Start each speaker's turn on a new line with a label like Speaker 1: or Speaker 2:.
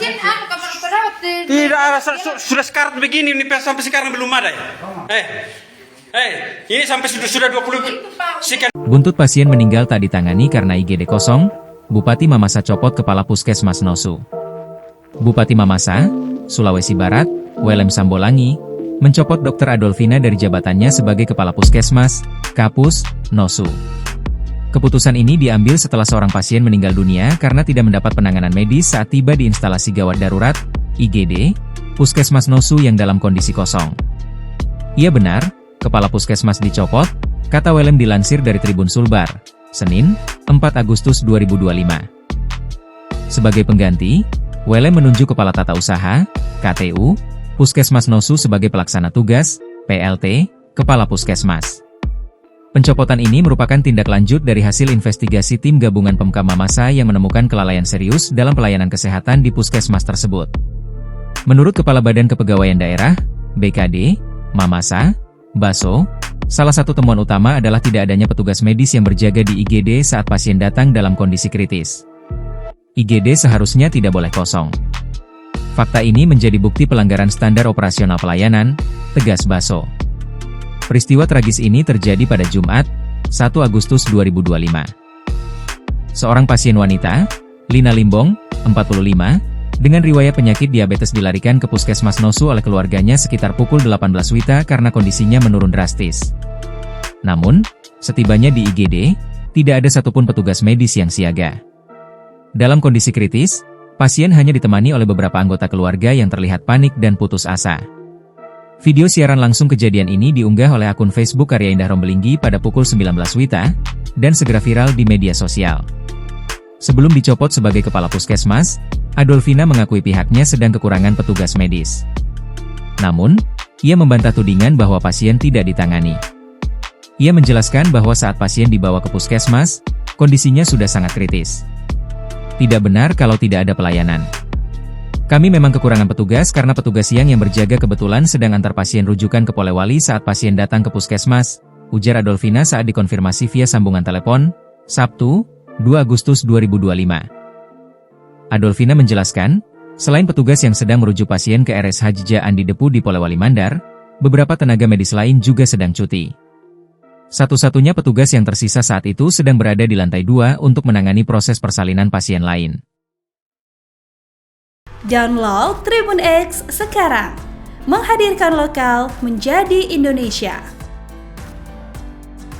Speaker 1: pasien perawat
Speaker 2: Tidak ada, sudah sekarat begini nih sampai sekarang belum ada ya. Ini sampai sudah 20 sekian.
Speaker 3: Buntut pasien meninggal tak ditangani karena IGD kosong, Bupati Mamasa copot Kepala Puskesmas Nosu. Bupati Mamasa, Sulawesi Barat, Welem Sambolangi, mencopot Dr. Adolfina dari jabatannya sebagai Kepala Puskesmas, Kapus, Nosu. Keputusan ini diambil setelah seorang pasien meninggal dunia karena tidak mendapat penanganan medis saat tiba di instalasi gawat darurat, IGD, Puskesmas Nosu yang dalam kondisi kosong. Iya benar, Kepala Puskesmas dicopot, kata Welem dilansir dari Tribun Sulbar, Senin, 4 Agustus 2025. Sebagai pengganti, Welem menunjuk Kepala Tata Usaha, KTU, Puskesmas Nosu sebagai pelaksana tugas, PLT, Kepala Puskesmas. Pencopotan ini merupakan tindak lanjut dari hasil investigasi tim gabungan Pemkab Mamasa yang menemukan kelalaian serius dalam pelayanan kesehatan di Puskesmas tersebut. Menurut Kepala Badan Kepegawaian Daerah, BKD, Mamasa, Baso, salah satu temuan utama adalah tidak adanya petugas medis yang berjaga di IGD saat pasien datang dalam kondisi kritis. IGD seharusnya tidak boleh kosong. Fakta ini menjadi bukti pelanggaran standar operasional pelayanan, tegas Baso. Peristiwa tragis ini terjadi pada Jumat, 1 Agustus 2025. Seorang pasien wanita, Lina Limbong, 45, dengan riwayat penyakit diabetes dilarikan ke Puskesmas Nosu oleh keluarganya sekitar pukul 18 WITA karena kondisinya menurun drastis. Namun, setibanya di IGD, tidak ada satupun petugas medis yang siaga. Dalam kondisi kritis, pasien hanya ditemani oleh beberapa anggota keluarga yang terlihat panik dan putus asa. Video siaran langsung kejadian ini diunggah oleh akun Facebook Karya Indah Rombelinggi pada pukul 19 WITA, dan segera viral di media sosial. Sebelum dicopot sebagai Kepala Puskesmas, Adolfina mengakui pihaknya sedang kekurangan petugas medis. Namun, ia membantah tudingan bahwa pasien tidak ditangani. Ia menjelaskan bahwa saat pasien dibawa ke puskesmas, kondisinya sudah sangat kritis. Tidak benar kalau tidak ada pelayanan. Kami memang kekurangan petugas karena petugas siang yang berjaga kebetulan sedang antar pasien rujukan ke Polewali saat pasien datang ke puskesmas, ujar Adolfina saat dikonfirmasi via sambungan telepon, Sabtu, 2 Agustus 2025. Adolfina menjelaskan, selain petugas yang sedang merujuk pasien ke RSH Jija Andi Depu di Polewali Mandar, beberapa tenaga medis lain juga sedang cuti. Satu-satunya petugas yang tersisa saat itu sedang berada di lantai 2 untuk menangani proses persalinan pasien lain.
Speaker 4: Download Tribun X sekarang, menghadirkan lokal menjadi Indonesia.